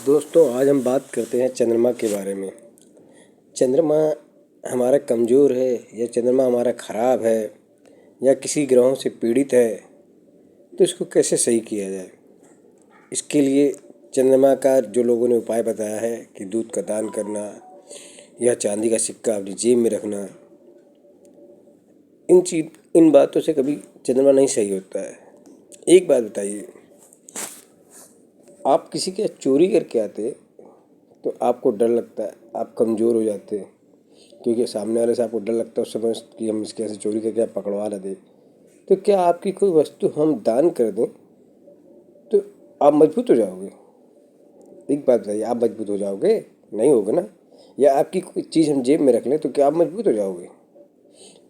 दोस्तों, आज हम बात करते हैं चंद्रमा के बारे में। चंद्रमा हमारा कमज़ोर है या चंद्रमा हमारा ख़राब है या किसी ग्रहों से पीड़ित है, तो इसको कैसे सही किया जाए। इसके लिए चंद्रमा का जो लोगों ने उपाय बताया है कि दूध का दान करना या चांदी का सिक्का अपनी जेब में रखना, इन बातों से कभी चंद्रमा नहीं सही होता है। एक बात बताइए, आप किसी के चोरी करके आते तो आपको डर लगता है, आप कमज़ोर हो जाते हैं, क्योंकि सामने वाले से आपको डर लगता है उस समय कि हम इसके ऐसे चोरी करके आप पकड़वा ना दें। तो क्या आपकी कोई वस्तु हम दान कर दें तो आप मजबूत हो जाओगे? एक बात बताइए, आप मजबूत हो जाओगे? नहीं होगा ना। या आपकी कोई चीज़ हम जेब में रख लें तो क्या आप मजबूत हो जाओगे?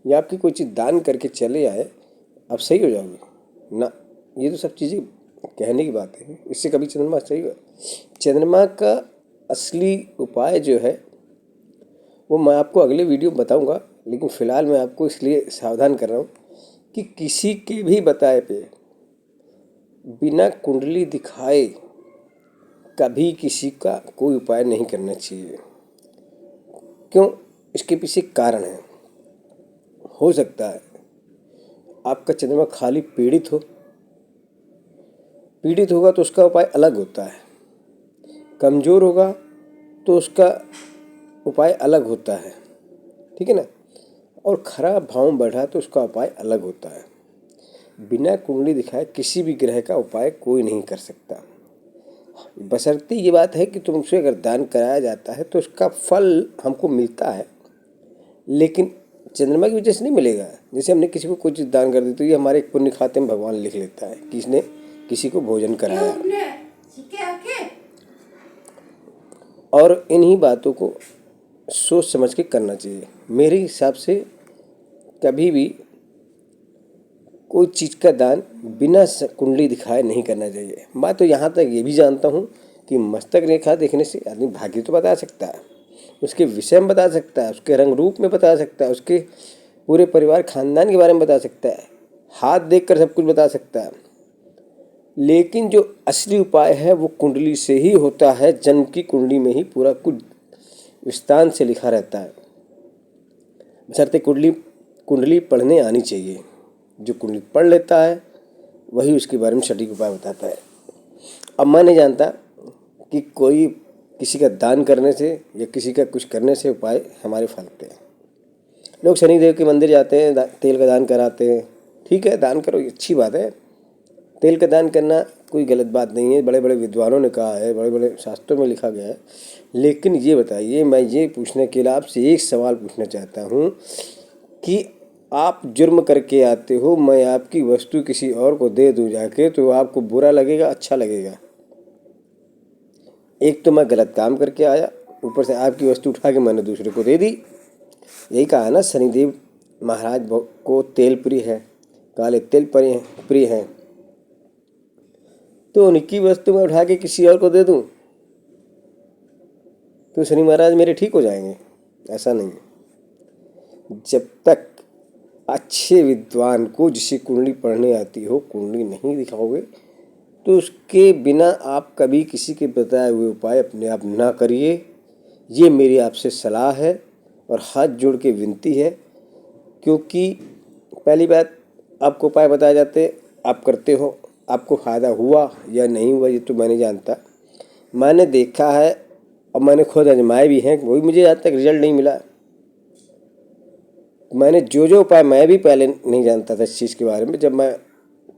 या आपकी कोई चीज़ दान करके चले आए, आप सही हो जाओगे ना। ये तो सब चीज़ें कहने की बात है, इससे कभी चंद्रमा सही हो। चंद्रमा का असली उपाय जो है वो मैं आपको अगले वीडियो में बताऊंगा, लेकिन फ़िलहाल मैं आपको इसलिए सावधान कर रहा हूँ कि किसी के भी बताए पे बिना कुंडली दिखाए कभी किसी का कोई उपाय नहीं करना चाहिए। क्यों? इसके पीछे कारण है। हो सकता है आपका चंद्रमा खाली पीड़ित होगा तो उसका उपाय अलग होता है, कमज़ोर होगा तो उसका उपाय अलग होता है, ठीक है ना। और खराब भाव में बढ़ा तो उसका उपाय अलग होता है। बिना कुंडली दिखाए किसी भी ग्रह का उपाय कोई नहीं कर सकता। बशर्ते ये बात है कि तुमसे अगर दान कराया जाता है तो उसका फल हमको मिलता है, लेकिन चंद्रमा की वजह से नहीं मिलेगा। जैसे हमने किसी को कोई चीज़ दान कर दी तो ये हमारे पुण्य खाते में भगवान लिख लेता है कि इसने किसी को भोजन कराया। और इन्हीं बातों को सोच समझ के करना चाहिए। मेरे हिसाब से कभी भी कोई चीज़ का दान बिना कुंडली दिखाए नहीं करना चाहिए। मैं तो यहाँ तक ये भी जानता हूँ कि मस्तक रेखा देखने से आदमी भाग्य तो बता सकता है, उसके विषय में बता सकता है, उसके रंग रूप में बता सकता है, उसके पूरे परिवार खानदान के बारे में बता सकता है, हाथ देखकर सब कुछ बता सकता है। लेकिन जो असली उपाय है वो कुंडली से ही होता है। जन्म की कुंडली में ही पूरा कुछ विस्तार से लिखा रहता है। बशर्ते कुंडली पढ़ने आनी चाहिए। जो कुंडली पढ़ लेता है वही उसके बारे में सटीक उपाय बताता है। अब मैं नहीं जानता कि कोई किसी का दान करने से या किसी का कुछ करने से उपाय हमारे फलते हैं। लोग शनिदेव के मंदिर जाते हैं, तेल का दान कराते हैं। ठीक है, दान करो, अच्छी बात है। तेल का दान करना कोई गलत बात नहीं है, बड़े बड़े विद्वानों ने कहा है, बड़े बड़े शास्त्रों में लिखा गया है। लेकिन ये बताइए, मैं ये पूछने के लिए आपसे एक सवाल पूछना चाहता हूँ कि आप जुर्म करके आते हो, मैं आपकी वस्तु किसी और को दे दूँ जाके, तो आपको बुरा लगेगा, अच्छा लगेगा? एक तो मैं गलत काम करके आया, ऊपर से आपकी वस्तु उठा के मैंने दूसरे को दे दी। यही कहा ना, शनिदेव महाराज को तेल प्रिय है, काले तेल प्रिय हैं, तो उनकी वस्तु मैं उठा के किसी और को दे दूं तो शनि महाराज मेरे ठीक हो जाएंगे? ऐसा नहीं है। जब तक अच्छे विद्वान को, जिसे कुंडली पढ़ने आती हो, कुंडली नहीं दिखाओगे तो उसके बिना आप कभी किसी के बताए हुए उपाय अपने आप ना करिए। ये मेरी आपसे सलाह है और हाथ जोड़ के विनती है। क्योंकि पहली बात, आपको उपाय बताए जाते, आप करते हो, आपको फ़ायदा हुआ या नहीं हुआ ये तो मैं नहीं जानता। मैंने देखा है और मैंने खुद आजमाए भी हैं, वही मुझे आज तक रिजल्ट नहीं मिला। मैंने जो उपाय, मैं भी पहले नहीं जानता था इस चीज़ के बारे में, जब मैं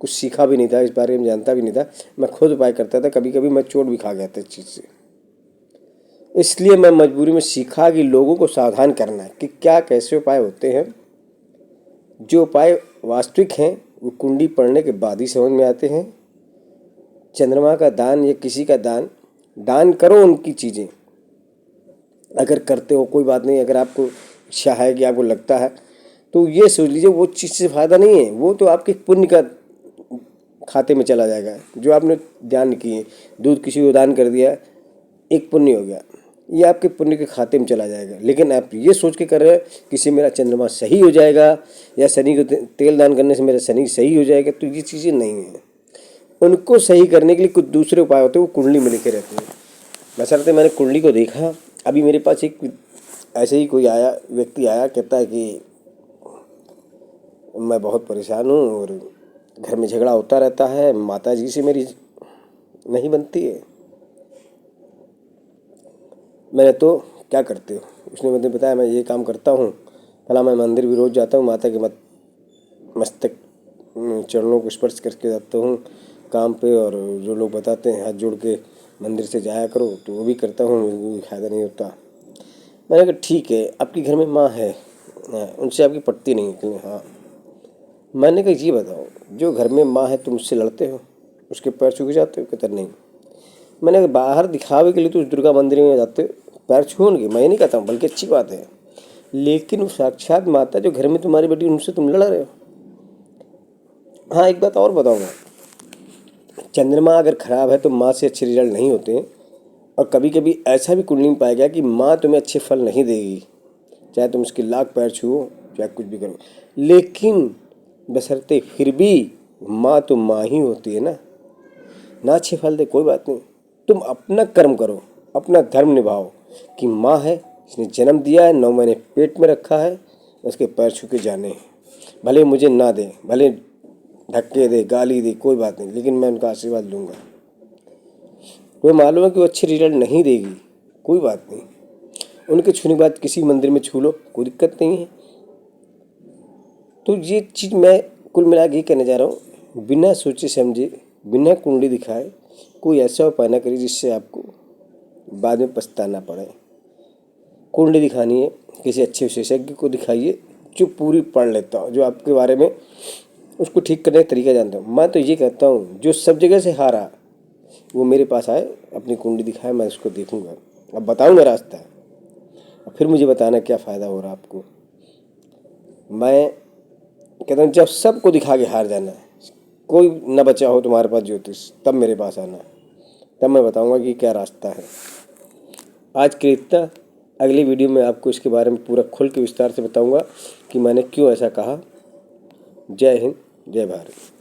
कुछ सीखा भी नहीं था, इस बारे में जानता भी नहीं था, मैं खुद उपाय करता था। कभी कभी मैं चोट भी खा गया था इस चीज़ से। इसलिए मैं मजबूरी में सीखा कि लोगों को सावधान करना है कि क्या कैसे उपाय होते हैं। जो उपाय वास्तविक हैं वो कुंडली पढ़ने के बाद ही समझ में आते हैं। चंद्रमा का दान या किसी का दान करो उनकी चीज़ें। अगर करते हो कोई बात नहीं, अगर आपको इच्छा है कि आपको लगता है तो ये सोच लीजिए वो चीज़ से फ़ायदा नहीं है, वो तो आपके पुण्य का खाते में चला जाएगा। जो आपने दान किए, दूध किसी को दान कर दिया, एक पुण्य हो गया, ये आपके पुण्य के खाते में चला जाएगा। लेकिन आप ये सोच के कर रहे हैं किसी मेरा चंद्रमा सही हो जाएगा या शनि को तेल दान करने से मेरा शनि सही हो जाएगा, तो ये चीज़ें नहीं हैं। उनको सही करने के लिए कुछ दूसरे उपाय होते हैं, वो कुंडली में लिखे रहते हैं। बशर्ते मैंने कुंडली को देखा। अभी मेरे पास एक ऐसे ही कोई व्यक्ति आया, कहता है कि मैं बहुत परेशान हूँ और घर में झगड़ा होता रहता है, माता जी से मेरी नहीं बनती है। मैंने तो क्या करते हो? उसने मुझे बताया, मैं ये काम करता हूँ, भला मैं मंदिर भी रोज़ जाता हूँ, माता के मस्तक चरणों को स्पर्श करके जाता हूँ काम पे, और जो लोग बताते हैं हाथ जोड़ के मंदिर से जाया करो, तो वो भी करता हूँ, वो भी फायदा नहीं होता। मैंने कहा ठीक है, आपके घर में माँ है, उनसे आपकी पटती नहीं है? हाँ। मैंने कहा ये बताओ, जो घर में माँ है तुम उससे लड़ते हो, उसके पैर छू के जाते हो? कहता नहीं। मैंने कहा बाहर दिखावे के लिए तो उस दुर्गा मंदिर में जाते हो, पैर छूओगे, मैं नहीं कहता हूँ, बल्कि अच्छी बात है, लेकिन वो साक्षात माता जो घर में तुम्हारी बेटी, उनसे तुम लड़ रहे हो। हाँ, एक बात और बताऊँगा, चंद्रमा अगर खराब है तो माँ से अच्छे रिजल्ट नहीं होते। और कभी कभी ऐसा भी कुंडली में पाया गया कि माँ तुम्हें अच्छे फल नहीं देगी, चाहे तुम उसके लाख पैर छुओ, चाहे कुछ भी करो, लेकिन बशर्ते फिर भी माँ तो माँ ही होती है ना अच्छे फल दे कोई बात नहीं, तुम अपना कर्म करो, अपना धर्म निभाओ कि माँ है, इसने जन्म दिया है, 9 महीने पेट में रखा है, उसके पैर छू के जाने हैं। भले मुझे ना दे, भले धक्के दे, गाली दे, कोई बात नहीं, लेकिन मैं उनका आशीर्वाद लूँगा। तुम्हें मालूम है कि वो अच्छे रिजल्ट नहीं देगी, कोई बात नहीं, उनके छूने के बाद किसी मंदिर में छू लो, कोई दिक्कत नहीं है। तो ये चीज़ मैं कुल मिला के ये कहने जा रहा हूँ, बिना सोचे समझे, बिना कुंडली दिखाए कोई ऐसा उपाय ना करिए जिससे आपको बाद में पछताना पड़े। कुंडली दिखानी है, किसी अच्छे विशेषज्ञ को दिखाइए जो पूरी पढ़ लेता हो, जो आपके बारे में उसको ठीक करने का तरीका जानता हूँ। मैं तो ये कहता हूँ, जो सब जगह से हारा वो मेरे पास आए, अपनी कुंडली दिखाए, मैं उसको देखूंगा, अब बताऊंगा रास्ता, और फिर मुझे बताना क्या फ़ायदा हो रहा आपको। मैं कहता हूँ जब सबको दिखा के हार जाना है, कोई न बचा हो तुम्हारे पास ज्योतिष, तब मेरे पास आना, तब मैं बताऊंगा कि क्या रास्ता है। आज के इतना, अगली वीडियो में आपको इसके बारे में पूरा खुल के विस्तार से बताऊंगा कि मैंने क्यों ऐसा कहा। जय हिंद, जय भारत।